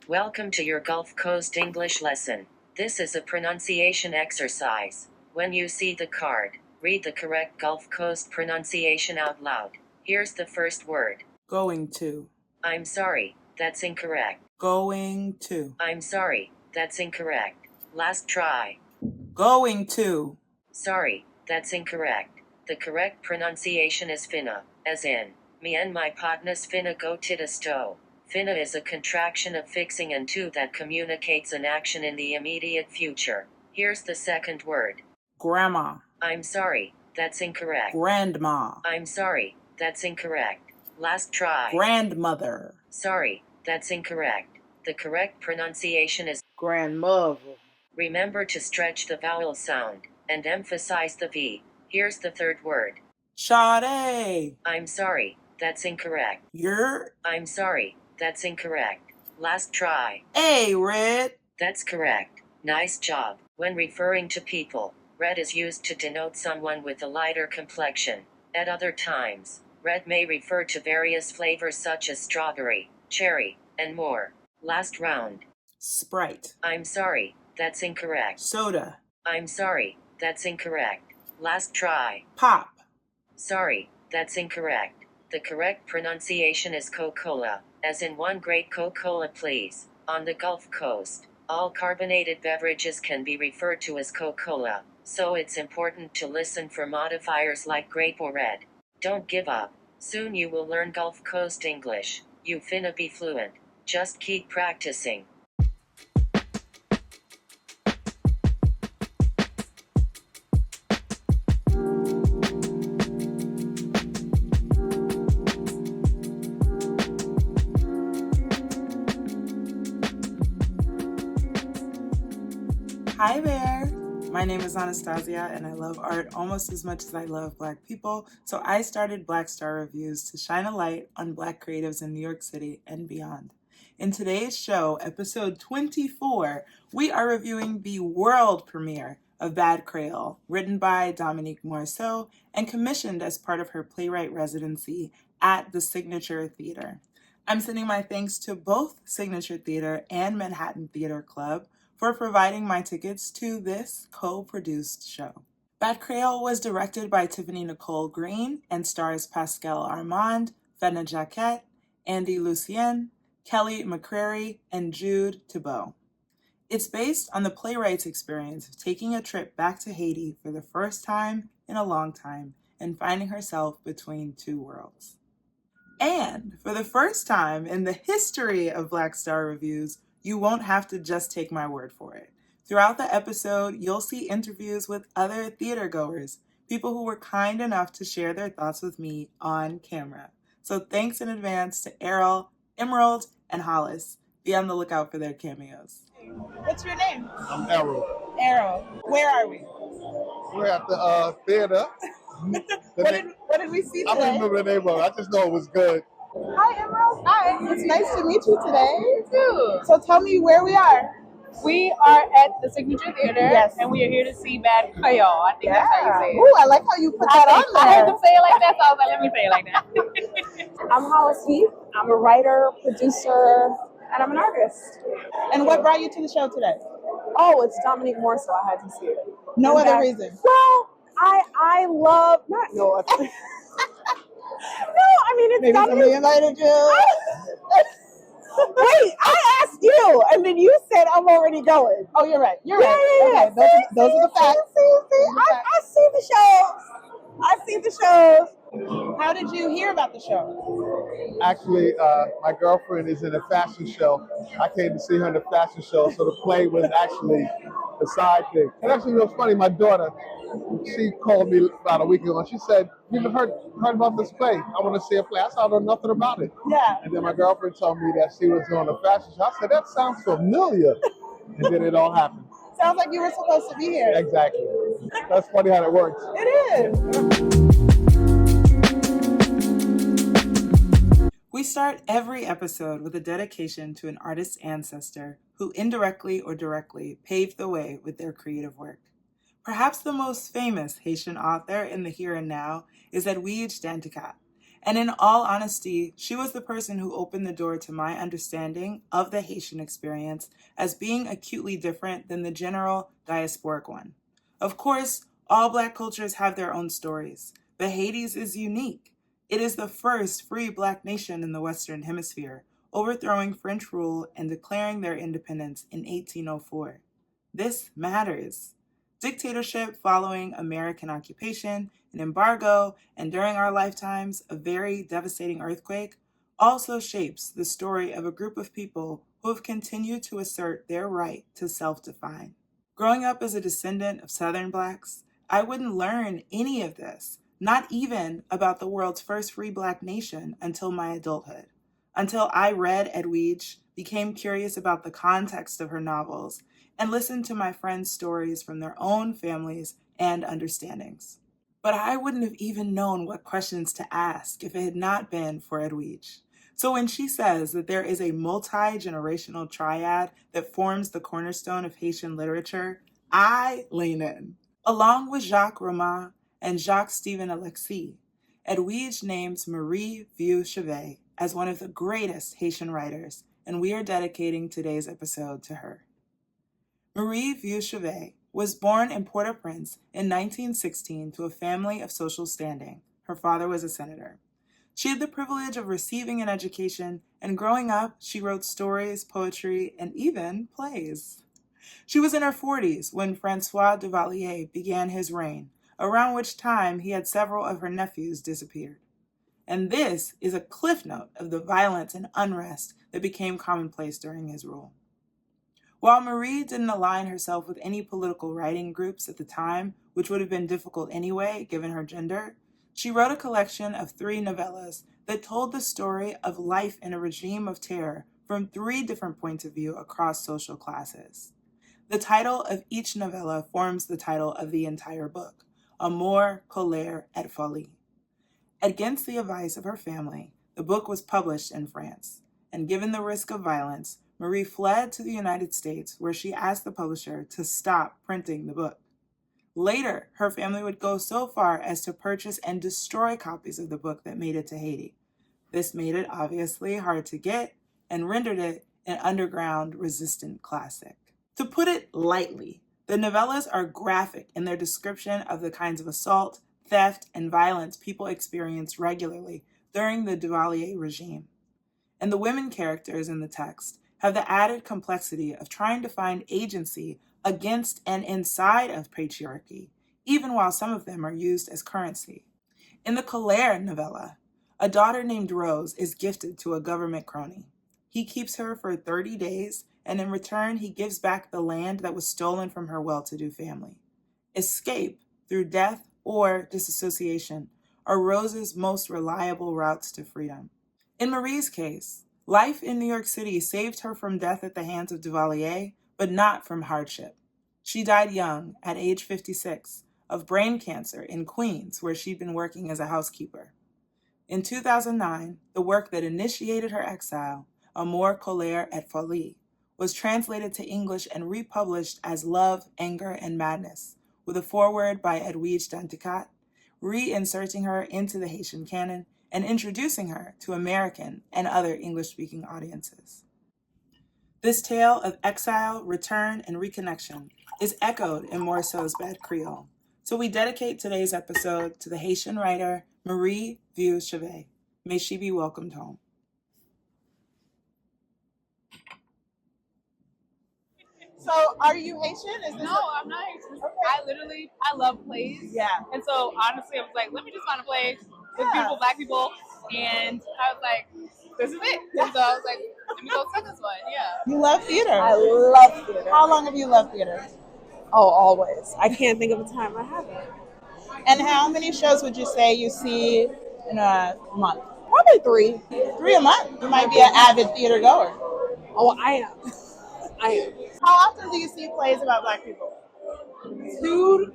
Welcome to your Gulf Coast English lesson. This is a pronunciation exercise. When you see the card, read the correct Gulf Coast pronunciation out loud. Here's the first word. Going to. I'm sorry, that's incorrect. Going to. I'm sorry, that's incorrect. Last try. Going to. Sorry, that's incorrect. The correct pronunciation is finna, as in, me and my partners finna go to the stove. Finna is a contraction of fixing and to that communicates an action in the immediate future. Here's the second word. Grandma. I'm sorry, that's incorrect. Grandma. I'm sorry, that's incorrect. Last try. Grandmother. Sorry, that's incorrect. The correct pronunciation is grandmother. Remember to stretch the vowel sound and emphasize the V. Here's the third word. Sade. I'm sorry, that's incorrect. I'm sorry, that's incorrect. Last try. Hey, Red. That's correct. Nice job. When referring to people, red is used to denote someone with a lighter complexion. At other times, red may refer to various flavors such as strawberry, cherry, and more. Last round. Sprite. I'm sorry, that's incorrect. Soda. I'm sorry, that's incorrect. Last try. Pop. Sorry, that's incorrect. The correct pronunciation is Coca-Cola, as in one great Coca-Cola please. On the Gulf Coast, all carbonated beverages can be referred to as Coca-Cola, so it's important to listen for modifiers like grape or red. Don't give up. Soon you will learn Gulf Coast English. You finna be fluent. Just keep practicing. Hi there! My name is Anastasia and I love art almost as much as I love Black people, so I started Black Star Reviews to shine a light on Black creatives in New York City and beyond. In today's show, episode 24, we are reviewing the world premiere of Bad Kreyòl, written by Dominique Morisseau and commissioned as part of her playwright residency at the Signature Theater. I'm sending my thanks to both Signature Theater and Manhattan Theater Club for providing my tickets to this co-produced show. Bad Kreyòl was directed by Tiffany Nichole Greene and stars Pascale Armand, Fedna Jacquet, Andy Lucien, Kelly McCreary, and Jude Tibeau. It's based on the playwright's experience of taking a trip back to Haiti for the first time in a long time and finding herself between two worlds. And for the first time in the history of Black Star Reviews, you won't have to just take my word for it. Throughout the episode, you'll see interviews with other theatergoers, people who were kind enough to share their thoughts with me on camera. So thanks in advance to Errol, Emerald, and Hollis. Be on the lookout for their cameos. What's your name? I'm Errol. Errol. Where are we? We're at the theater. What did we see today? I don't remember the name of it. I just know it was good. Hi, Emerald. Hi. It's nice to meet you today. You too. So tell me where we are. We are at the Signature Theater, yes, and we are here to see Bad Kreyòl. I think that's how you say it. Ooh, I like how you put that on there. I heard them say it like that, so I was like, let me say it like that. I'm Hollis Heath. I'm a writer, producer, and I'm an artist. And what brought you to the show today? Oh, it's Dominique Morisseau. I had to see it. No other reason? Well, I love, not no other. No, I mean, it's maybe Dominique. Somebody invited you. Wait, I asked you, and then you said I'm already going. Oh, you're right. You're yeah, right. Yeah. Okay, those are the facts. I see the shows. I see the shows. How did you hear about the show? Actually, my girlfriend is in a fashion show. I came to see her in the fashion show, so the play was actually the side thing. And actually, it was funny. My daughter, she called me about a week ago, and she said, "You heard about this play? I want to see a play." I said, "I know nothing about it." Yeah. And then my girlfriend told me that she was doing a fashion show. I said, "That sounds familiar." And then it all happened. Sounds like you were supposed to be here. Exactly. That's funny how that works. It is. We start every episode with a dedication to an artist's ancestor who indirectly or directly paved the way with their creative work. Perhaps the most famous Haitian author in the here and now is Jude Tibeau, And in all honesty, she was the person who opened the door to my understanding of the Haitian experience as being acutely different than the general diasporic one. Of course, all Black cultures have their own stories, but Haiti's is unique. It is the first free Black nation in the Western Hemisphere, overthrowing French rule and declaring their independence in 1804. This matters. Dictatorship following American occupation, an embargo, and during our lifetimes, a very devastating earthquake, also shapes the story of a group of people who have continued to assert their right to self-define. Growing up as a descendant of Southern Blacks, I wouldn't learn any of this, not even about the world's first free Black nation, until my adulthood. Until I read Edwidge, became curious about the context of her novels, and listened to my friends' stories from their own families and understandings. But I wouldn't have even known what questions to ask if it had not been for Edwidge. So when she says that there is a multi-generational triad that forms the cornerstone of Haitian literature, I lean in. Along with Jacques Romain and Jacques-Stephen Alexis, Edwidge names Marie Vieux-Chauvet as one of the greatest Haitian writers, and we are dedicating today's episode to her. Marie Vieux-Chauvet was born in Port-au-Prince in 1916 to a family of social standing. Her father was a senator. She had the privilege of receiving an education, and growing up, she wrote stories, poetry, and even plays. She was in her 40s when François Duvalier began his reign, around which time he had several of her nephews disappeared. And this is a cliff note of the violence and unrest that became commonplace during his rule. While Marie didn't align herself with any political writing groups at the time, which would have been difficult anyway, given her gender, she wrote a collection of 3 novellas that told the story of life in a regime of terror from 3 different points of view across social classes. The title of each novella forms the title of the entire book, Amour, Colère et Folie. Against the advice of her family, the book was published in France, and given the risk of violence, Marie fled to the United States, where she asked the publisher to stop printing the book. Later, her family would go so far as to purchase and destroy copies of the book that made it to Haiti. This made it obviously hard to get and rendered it an underground resistant classic. To put it lightly, the novellas are graphic in their description of the kinds of assault, theft, and violence people experienced regularly during the Duvalier regime. And the women characters in the text have the added complexity of trying to find agency against and inside of patriarchy, even while some of them are used as currency. In the Colère novella, a daughter named Rose is gifted to a government crony. He keeps her for 30 days, and in return, he gives back the land that was stolen from her well-to-do family. Escape through death or disassociation are Rose's most reliable routes to freedom. In Marie's case, life in New York City saved her from death at the hands of Duvalier, but not from hardship. She died young, at age 56, of brain cancer in Queens, where she'd been working as a housekeeper. In 2009, the work that initiated her exile, Amour, Colère et Folie, was translated to English and republished as Love, Anger, and Madness, with a foreword by Edwidge Danticat, reinserting her into the Haitian canon and introducing her to American and other English-speaking audiences. This tale of exile, return, and reconnection is echoed in Morisseau's Bad Kreyòl, so we dedicate today's episode to the Haitian writer Marie Vieux-Chauvet. May she be welcomed home. So, are you Haitian? No, I'm not Haitian. Okay. I love plays. Yeah. And so, honestly, I was like, let me just find a play with beautiful Black people. And I was like, this is it. And so I was like, let me go see this one. Yeah. You love theater. I love theater. How long have you loved theater? Oh, always. I can't think of a time I haven't. And how many shows would you say you see in a month? Probably 3. 3 a month. You might be an avid theater goer. Oh, I am. I am. How often do you see plays about Black people? 2-3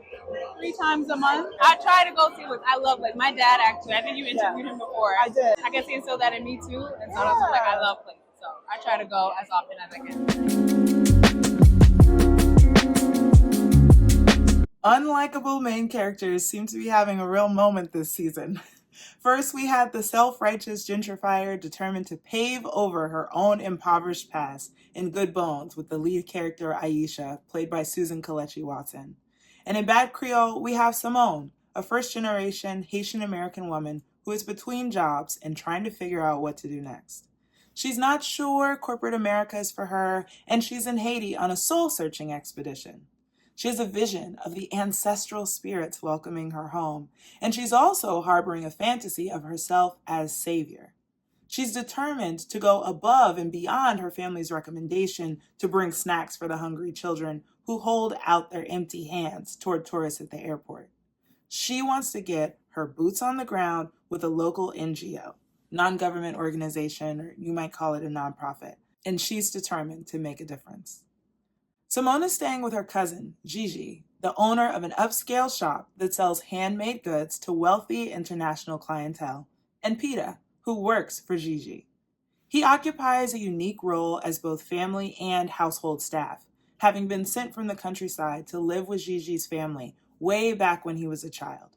times a month. I try to go see what I love. Like my dad, actually, I think you interviewed him before. I did. I can see instill that in me too, and so that's like I love plays. So I try to go as often as I can. Unlikable main characters seem to be having a real moment this season. First, we had the self-righteous gentrifier determined to pave over her own impoverished past in Good Bones with the lead character Aisha, played by Susan Kelechi Watson. And in Bad Kreyòl, we have Simone, a first-generation Haitian-American woman who is between jobs and trying to figure out what to do next. She's not sure corporate America is for her, and she's in Haiti on a soul-searching expedition. She has a vision of the ancestral spirits welcoming her home, and she's also harboring a fantasy of herself as savior. She's determined to go above and beyond her family's recommendation to bring snacks for the hungry children who hold out their empty hands toward tourists at the airport. She wants to get her boots on the ground with a local NGO, non-government organization, or you might call it a nonprofit, and she's determined to make a difference. Simone is staying with her cousin, Gigi, the owner of an upscale shop that sells handmade goods to wealthy international clientele, and Pita, who works for Gigi. He occupies a unique role as both family and household staff, having been sent from the countryside to live with Gigi's family way back when he was a child.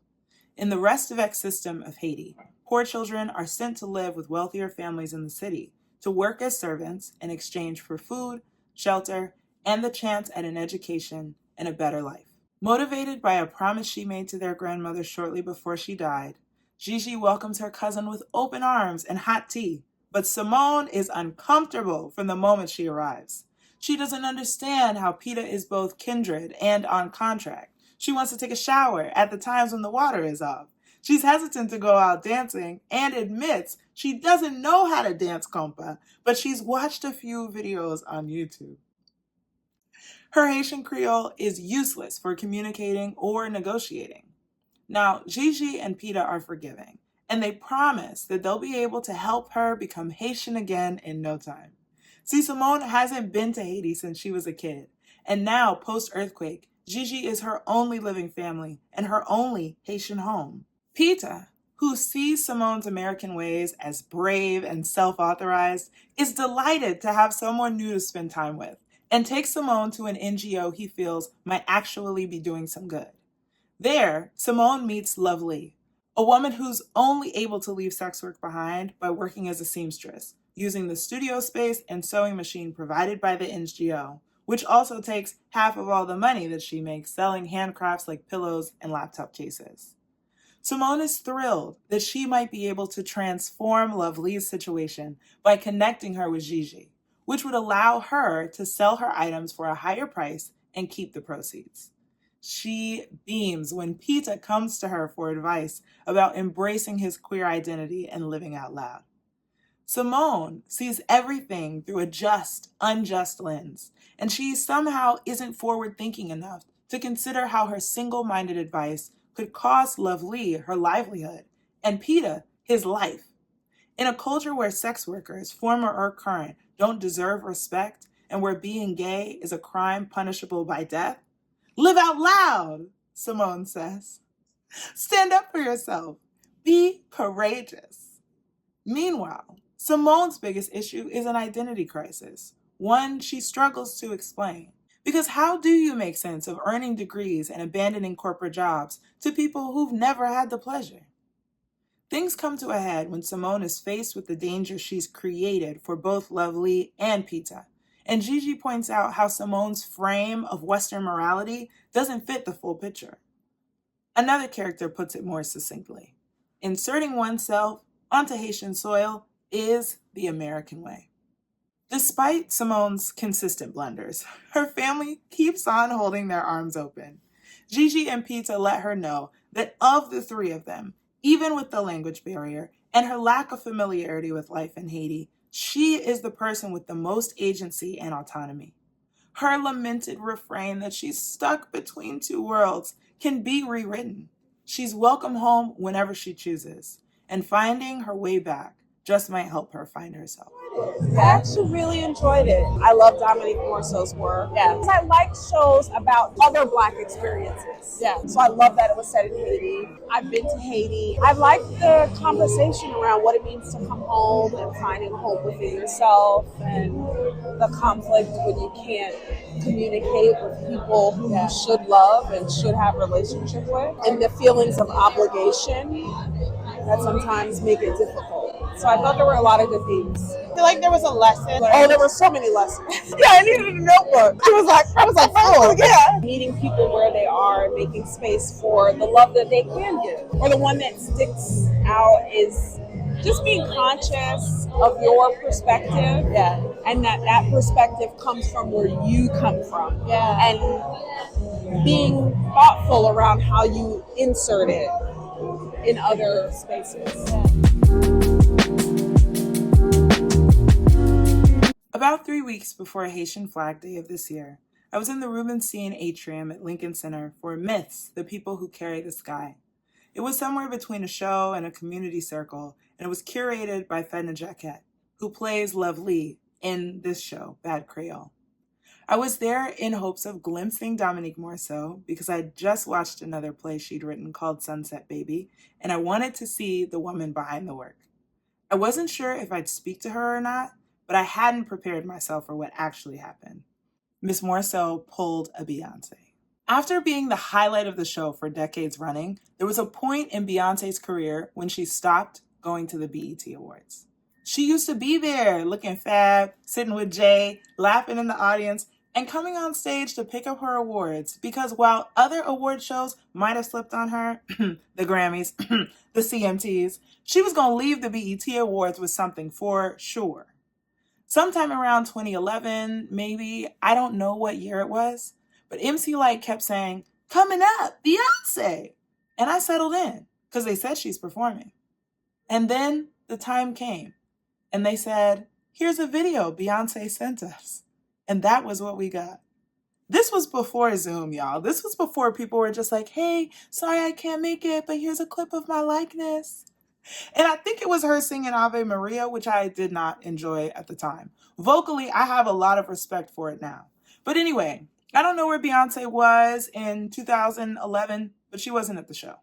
In the rest-of-ex system of Haiti, poor children are sent to live with wealthier families in the city to work as servants in exchange for food, shelter, and the chance at an education and a better life. Motivated by a promise she made to their grandmother shortly before she died, Gigi welcomes her cousin with open arms and hot tea, but Simone is uncomfortable from the moment she arrives. She doesn't understand how Pita is both kindred and on contract. She wants to take a shower at the times when the water is off. She's hesitant to go out dancing and admits she doesn't know how to dance compa, but she's watched a few videos on YouTube. Her Haitian Creole is useless for communicating or negotiating. Now, Gigi and Pita are forgiving, and they promise that they'll be able to help her become Haitian again in no time. See, Simone hasn't been to Haiti since she was a kid, and now, post-earthquake, Gigi is her only living family and her only Haitian home. Pita, who sees Simone's American ways as brave and self-authorized, is delighted to have someone new to spend time with, and takes Simone to an NGO he feels might actually be doing some good. There, Simone meets Lovely, a woman who's only able to leave sex work behind by working as a seamstress, using the studio space and sewing machine provided by the NGO, which also takes half of all the money that she makes selling handcrafts like pillows and laptop cases. Simone is thrilled that she might be able to transform Lovely's situation by connecting her with Gigi, which would allow her to sell her items for a higher price and keep the proceeds. She beams when Pita comes to her for advice about embracing his queer identity and living out loud. Simone sees everything through a just, unjust lens, and she somehow isn't forward-thinking enough to consider how her single-minded advice could cost Lovely her livelihood and Pita his life. In a culture where sex workers, former or current, don't deserve respect and where being gay is a crime punishable by death, live out loud, Simone says. Stand up for yourself. Be courageous. Meanwhile, Simone's biggest issue is an identity crisis, one she struggles to explain. Because how do you make sense of earning degrees and abandoning corporate jobs to people who've never had the pleasure? Things come to a head when Simone is faced with the danger she's created for both Lovely and Pita, and Gigi points out how Simone's frame of Western morality doesn't fit the full picture. Another character puts it more succinctly. Inserting oneself onto Haitian soil is the American way. Despite Simone's consistent blunders, her family keeps on holding their arms open. Gigi and Pita let her know that of the three of them, even with the language barrier and her lack of familiarity with life in Haiti, she is the person with the most agency and autonomy. Her lamented refrain that she's stuck between two worlds can be rewritten. She's welcome home whenever she chooses, and finding her way back just might help her find herself. I actually really enjoyed it. I love Dominique Morisseau's work. Yeah. I like shows about other Black experiences. Yeah. So I love that it was set in Haiti. I've been to Haiti. I like the conversation around what it means to come home and finding a home within yourself, and the conflict when you can't communicate with people who you should love and should have a relationship with, and the feelings of obligation that sometimes make it difficult. So I thought there were a lot of good themes. I feel like there was a lesson. Oh, there were so many lessons. Yeah, I needed a notebook. I was like, full. Yeah. Meeting people where they are, making space for the love that they can give. Or the one that sticks out is just being conscious of your perspective. Yeah. And that perspective comes from where you come from. Yeah. And being thoughtful around how you insert it in other spaces. About 3 weeks before Haitian Flag Day of this year, I was in the Rubenstein Atrium at Lincoln Center for Myths, the People Who Carry the Sky. It was somewhere between a show and a community circle, and it was curated by Fedna Jacquet, who plays Lovely in this show, Bad Kreyòl. I was there in hopes of glimpsing Dominique Morisseau because I had just watched another play she'd written called Sunset Baby, and I wanted to see the woman behind the work. I wasn't sure if I'd speak to her or not, but I hadn't prepared myself for what actually happened. Miss Morisseau pulled a Beyoncé. After being the highlight of the show for decades running, there was a point in Beyoncé's career when she stopped going to the BET Awards. She used to be there, looking fab, sitting with Jay, laughing in the audience, and coming on stage to pick up her awards, because while other award shows might have slipped on her, the Grammys, the CMTs, she was going to leave the BET Awards with something for sure. Sometime around 2011, maybe, I don't know what year it was, but MC Lyte kept saying, "Coming up, Beyonce." And I settled in, because they said she's performing. And then the time came, and they said, "Here's a video Beyonce sent us." And that was what we got. This was before Zoom, y'all. This was before people were just like, "Hey, sorry I can't make it, but here's a clip of my likeness." And I think it was her singing Ave Maria, which I did not enjoy at the time. Vocally, I have a lot of respect for it now. But anyway, I don't know where Beyonce was in 2011, but she wasn't at the show.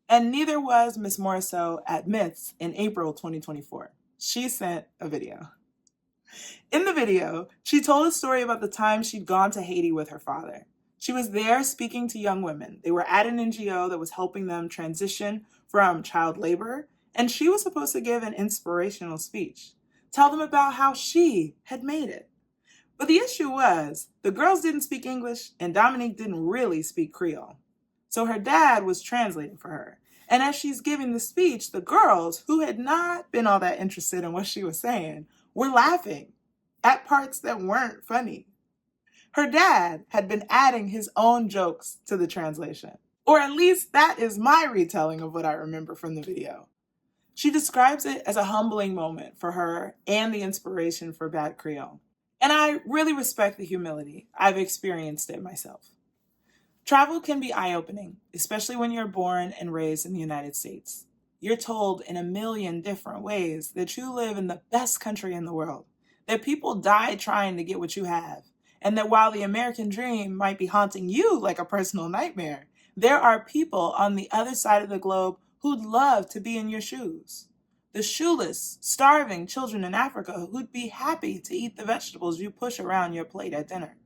And neither was Miss Morisseau at Myths in April 2024. She sent a video. In the video, she told a story about the time she'd gone to Haiti with her father. She was there speaking to young women. They were at an NGO that was helping them transition from child labor, and she was supposed to give an inspirational speech, tell them about how she had made it. But the issue was, the girls didn't speak English, and Dominique didn't really speak Creole. So her dad was translating for her. And as she's giving the speech, the girls, who had not been all that interested in what she was saying, were laughing at parts that weren't funny. Her dad had been adding his own jokes to the translation. Or at least that is my retelling of what I remember from the video. She describes it as a humbling moment for her and the inspiration for Bad Kreyòl. And I really respect the humility. I've experienced it myself. Travel can be eye-opening, especially when you're born and raised in the United States. You're told in a million different ways that you live in the best country in the world, that people die trying to get what you have, and that while the American dream might be haunting you like a personal nightmare, there are people on the other side of the globe who'd love to be in your shoes. The shoeless, starving children in Africa who'd be happy to eat the vegetables you push around your plate at dinner.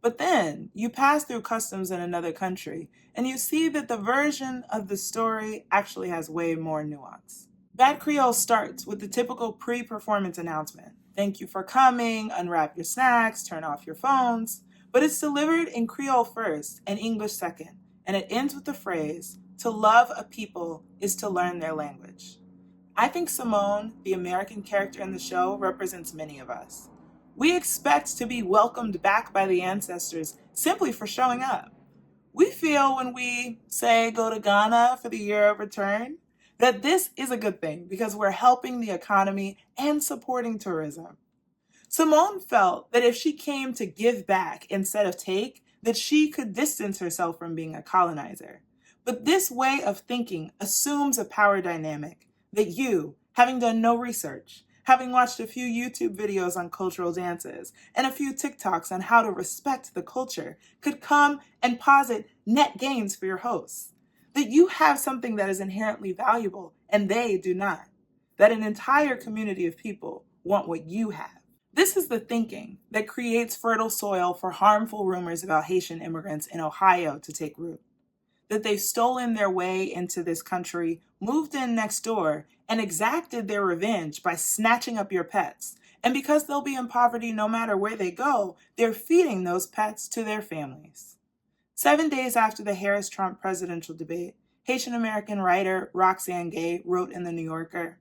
But then you pass through customs in another country and you see that the version of the story actually has way more nuance. Bad Kreyòl starts with the typical pre-performance announcement. Thank you for coming, unwrap your snacks, turn off your phones. But it's delivered in Creole first and English second, and it ends with the phrase, "To love a people is to learn their language." I think Simone, the American character in the show, represents many of us. We expect to be welcomed back by the ancestors simply for showing up. We feel when we, say, go to Ghana for the year of return, that this is a good thing because we're helping the economy and supporting tourism. Simone felt that if she came to give back instead of take, that she could distance herself from being a colonizer. But this way of thinking assumes a power dynamic that you, having done no research, having watched a few YouTube videos on cultural dances and a few TikToks on how to respect the culture, could come and posit net gains for your hosts. That you have something that is inherently valuable and they do not. That an entire community of people want what you have. This is the thinking that creates fertile soil for harmful rumors about Haitian immigrants in Ohio to take root. that they've stolen their way into this country, moved in next door, and exacted their revenge by snatching up your pets. And because they'll be in poverty no matter where they go, they're feeding those pets to their families. 7 days after the Harris-Trump presidential debate, Haitian-American writer Roxane Gay wrote in The New Yorker,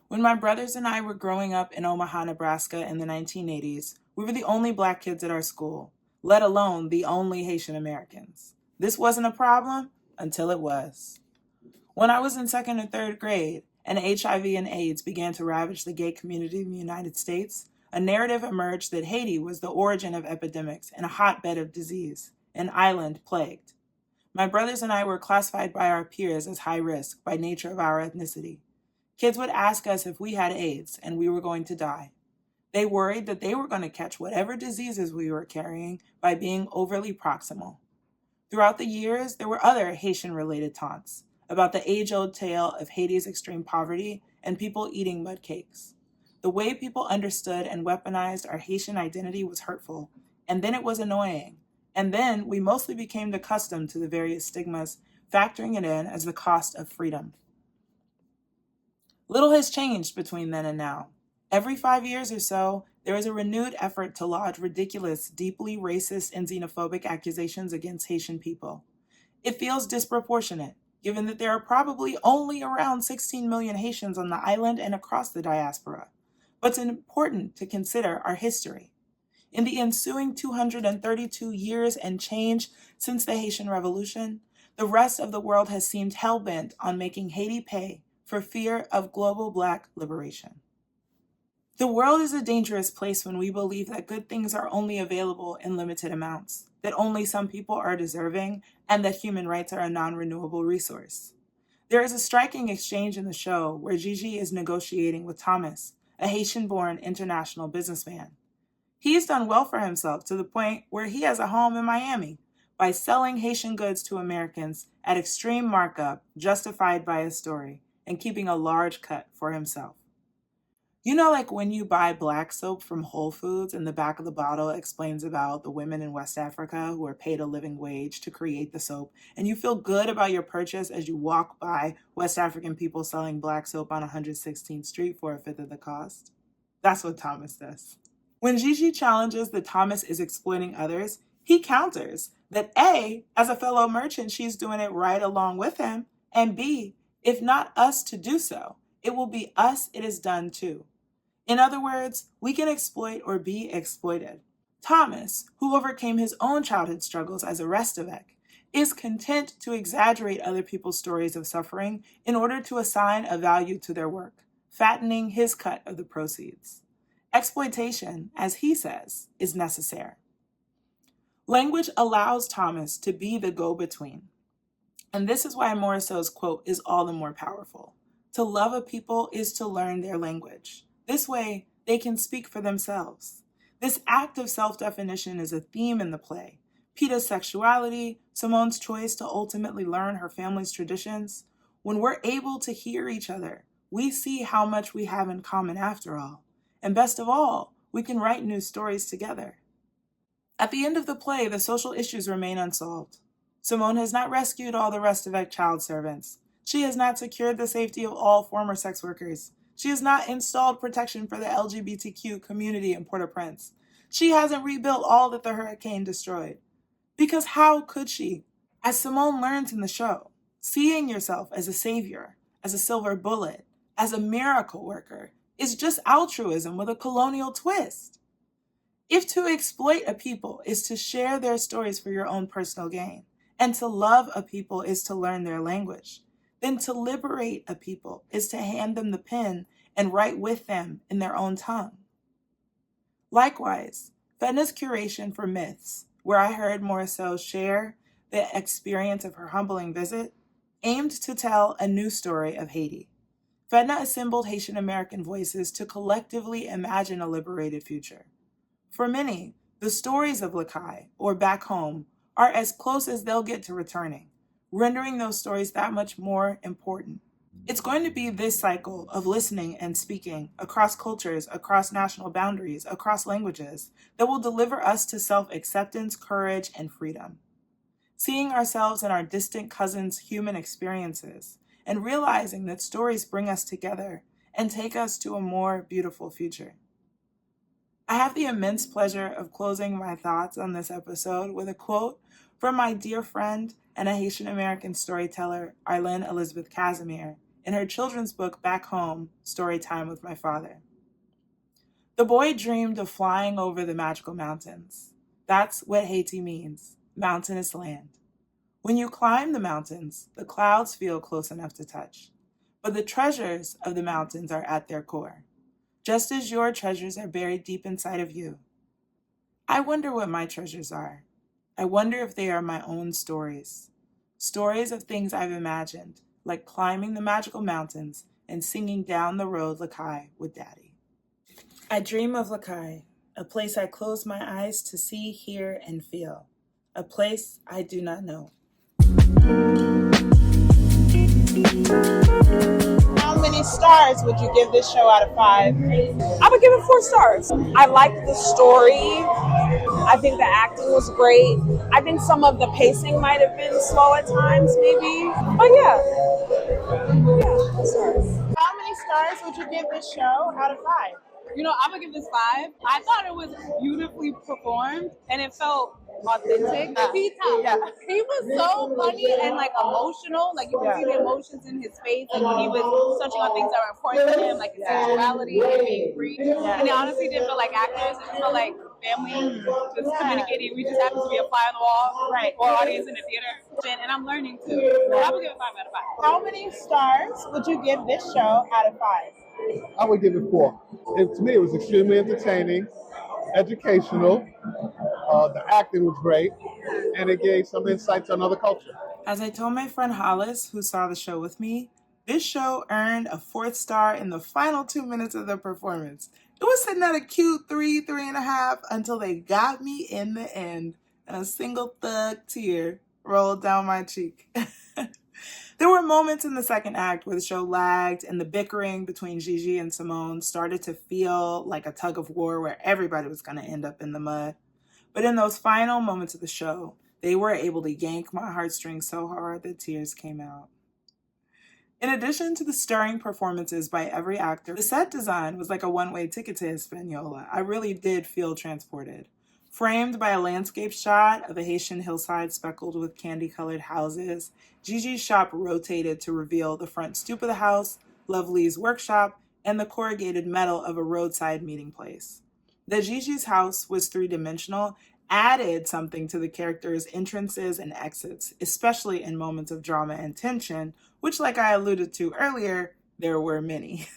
"When my brothers and I were growing up in Omaha, Nebraska in the 1980s, we were the only Black kids at our school, let alone the only Haitian Americans. This wasn't a problem until it was. When I was in 2nd and 3rd grade and HIV and AIDS began to ravage the gay community in the United States, a narrative emerged that Haiti was the origin of epidemics and a hotbed of disease, an island plagued. My brothers and I were classified by our peers as high risk by nature of our ethnicity. Kids would ask us if we had AIDS and we were going to die. They worried that they were going to catch whatever diseases we were carrying by being overly proximal. Throughout the years, there were other Haitian-related taunts about the age-old tale of Haiti's extreme poverty and people eating mud cakes. The way people understood and weaponized our Haitian identity was hurtful, and then it was annoying. And then we mostly became accustomed to the various stigmas, factoring it in as the cost of freedom. Little has changed between then and now. Every 5 years or so, there is a renewed effort to lodge ridiculous, deeply racist and xenophobic accusations against Haitian people. It feels disproportionate, given that there are probably only around 16 million Haitians on the island and across the diaspora. But it's important to consider our history. In the ensuing 232 years and change since the Haitian Revolution, the rest of the world has seemed hell-bent on making Haiti pay for fear of global Black liberation. The world is a dangerous place when we believe that good things are only available in limited amounts, that only some people are deserving, and that human rights are a non-renewable resource. There is a striking exchange in the show where Gigi is negotiating with Thomas, a Haitian-born international businessman. He's done well for himself to the point where he has a home in Miami by selling Haitian goods to Americans at extreme markup justified by his story and keeping a large cut for himself. You know, like when you buy black soap from Whole Foods and the back of the bottle explains about the women in West Africa who are paid a living wage to create the soap, and you feel good about your purchase as you walk by West African people selling black soap on 116th Street for a fifth of the cost? That's what Thomas does. When Gigi challenges that Thomas is exploiting others, he counters that A, as a fellow merchant, she's doing it right along with him, and B, if not us to do so, it will be us it is done to. In other words, we can exploit or be exploited. Thomas, who overcame his own childhood struggles as a Restavec, is content to exaggerate other people's stories of suffering in order to assign a value to their work, fattening his cut of the proceeds. Exploitation, as he says, is necessary. Language allows Thomas to be the go-between. And this is why Morisseau's quote is all the more powerful. To love a people is to learn their language. This way, they can speak for themselves. This act of self-definition is a theme in the play. Pita's sexuality, Simone's choice to ultimately learn her family's traditions. When we're able to hear each other, we see how much we have in common after all. And best of all, we can write new stories together. At the end of the play, the social issues remain unsolved. Simone has not rescued all the Restavec child servants. She has not secured the safety of all former sex workers. She has not installed protection for the LGBTQ community in Port-au-Prince. She hasn't rebuilt all that the hurricane destroyed. Because how could she? As Simone learns in the show, seeing yourself as a savior, as a silver bullet, as a miracle worker, is just altruism with a colonial twist. If to exploit a people is to share their stories for your own personal gain, and to love a people is to learn their language, then to liberate a people is to hand them the pen and write with them in their own tongue. Likewise, Fedna's curation for Myths, where I heard Morisseau share the experience of her humbling visit, aimed to tell a new story of Haiti. Fedna assembled Haitian American voices to collectively imagine a liberated future. For many, the stories of Lakai, or back home, are as close as they'll get to returning, rendering those stories that much more important. It's going to be this cycle of listening and speaking across cultures, across national boundaries, across languages, that will deliver us to self-acceptance, courage, and freedom. seeing ourselves in our distant cousins' human experiences, and realizing that stories bring us together and take us to a more beautiful future. I have the immense pleasure of closing my thoughts on this episode with a quote from my dear friend and a Haitian American storyteller, Arlene Elizabeth Casimir, in her children's book Back Home, Story Time with My Father. The boy dreamed of flying over the magical mountains. That's what Haiti means, mountainous land. When you climb the mountains, the clouds feel close enough to touch, but the treasures of the mountains are at their core, just as your treasures are buried deep inside of you. I wonder what my treasures are. I wonder if they are my own stories. Stories of things I've imagined, like climbing the magical mountains and singing Down the Road Lakai with Daddy. I dream of Lakai, a place I close my eyes to see, hear, and feel. A place I do not know. How many stars would you give this show out of 5? I would give it 4 stars. I liked the story. I think the acting was great. I think some of the pacing might have been slow at times, maybe. But yeah, 4 stars. How many stars would you give this show out of 5? You know, I'm gonna give this 5. I thought it was beautifully performed and it felt authentic. He was so funny and like emotional. Like you could see the emotions in his face. Like when he was touching on things that were important to him, like his sexuality and being free. And it honestly didn't feel like actors. It just felt like family just communicating. We just happened to be a fly on the wall, or audience in the theater. And I'm learning too. So I would give it 5 out of 5. How many stars would you give this show out of 5? I would give it 4. To me, it was extremely entertaining, educational. The acting was great, and it gave some insights on other culture. As I told my friend Hollis, who saw the show with me, this show earned a 4th star in the final 2 minutes of the performance. It was sitting at a cute 3.5 until they got me in the end, and a single thug tear rolled down my cheek. There were moments in the second act where the show lagged and the bickering between Gigi and Simone started to feel like a tug of war where everybody was going to end up in the mud. But in those final moments of the show, they were able to yank my heartstrings so hard that tears came out. In addition to the stirring performances by every actor, the set design was like a one-way ticket to Hispaniola. I really did feel transported. Framed by a landscape shot of a Haitian hillside speckled with candy-colored houses, Gigi's shop rotated to reveal the front stoop of the house, Lovely's workshop, and the corrugated metal of a roadside meeting place. That Gigi's house was 3-dimensional added something to the characters' entrances and exits, especially in moments of drama and tension, which, like I alluded to earlier, there were many.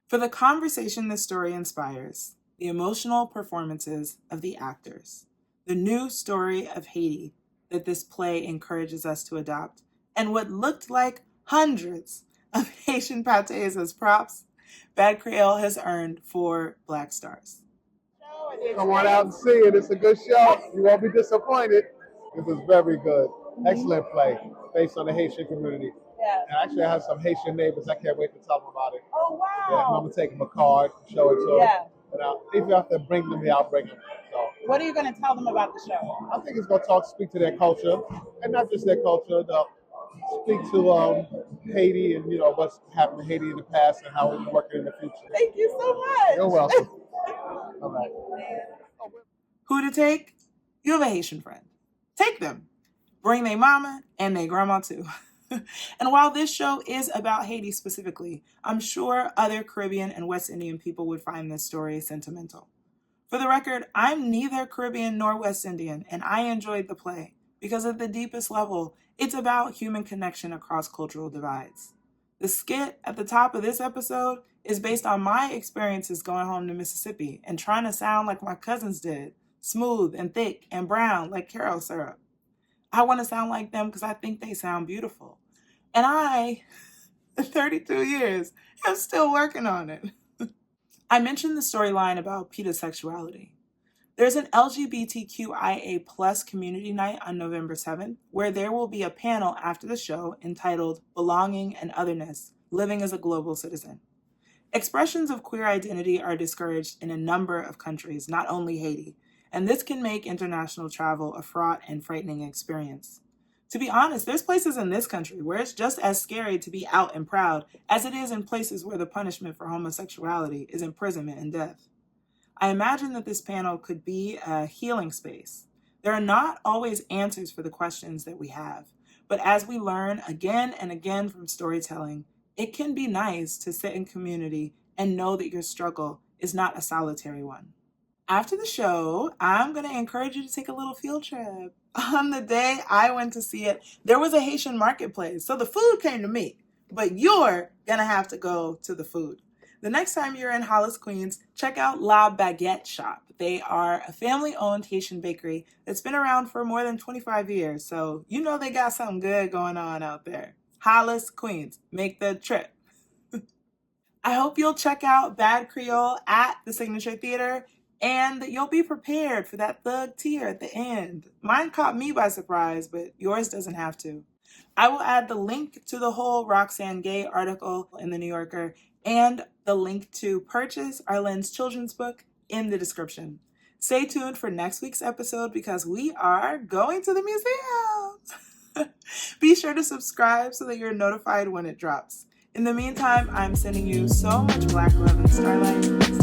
For the conversation this story inspires, the emotional performances of the actors, the new story of Haiti that this play encourages us to adopt, and what looked like hundreds of Haitian pates as props, Bad Kreyòl has earned 4 Black Stars. Come on out and see it. It's a good show. You won't be disappointed. It was very good. Excellent play based on the Haitian community. Yeah. And actually, I have some Haitian neighbors. I can't wait to tell them about it. Oh, wow. Yeah, I'm going to take them a card, show it to them. Yeah. And if you have to bring them here, I'll bring them. So What are you going to tell them about the show? I think it's going to speak to their culture, and not just their culture. They'll speak to Haiti and what's happened to Haiti in the past and how it's working in the future. Thank you so much. You're welcome. All right. Who to take? You have a Haitian friend. Take them. Bring their mama and their grandma too. And while this show is about Haiti specifically, I'm sure other Caribbean and West Indian people would find this story sentimental. For the record, I'm neither Caribbean nor West Indian, and I enjoyed the play because at the deepest level, it's about human connection across cultural divides. The skit at the top of this episode is based on my experiences going home to Mississippi and trying to sound like my cousins did, smooth and thick and brown like carob syrup. I want to sound like them because I think they sound beautiful. And I, in 32 years, am still working on it. I mentioned the storyline about pedosexuality. There's an LGBTQIA plus community night on November 7th, where there will be a panel after the show entitled Belonging and Otherness, Living as a Global Citizen. Expressions of queer identity are discouraged in a number of countries, not only Haiti, and this can make international travel a fraught and frightening experience. To be honest, there's places in this country where it's just as scary to be out and proud as it is in places where the punishment for homosexuality is imprisonment and death. I imagine that this panel could be a healing space. There are not always answers for the questions that we have, but as we learn again and again from storytelling, it can be nice to sit in community and know that your struggle is not a solitary one. After the show, I'm going to encourage you to take a little field trip. On the day I went to see it, there was a Haitian marketplace, so the food came to me, but you're going to have to go to the food. The next time you're in Hollis, Queens, check out La Baguette Shop. They are a family-owned Haitian bakery that's been around for more than 25 years, so you know they got something good going on out there. Hollis, Queens, make the trip. I hope you'll check out Bad Kreyòl at the Signature Theater, and that you'll be prepared for that thug tear at the end. Mine caught me by surprise, but yours doesn't have to. I will add the link to the whole Roxane Gay article in The New Yorker and the link to purchase Arlene's children's book in the description. Stay tuned for next week's episode because we are going to the museum. Be sure to subscribe so that you're notified when it drops. In the meantime, I'm sending you so much black love and starlight.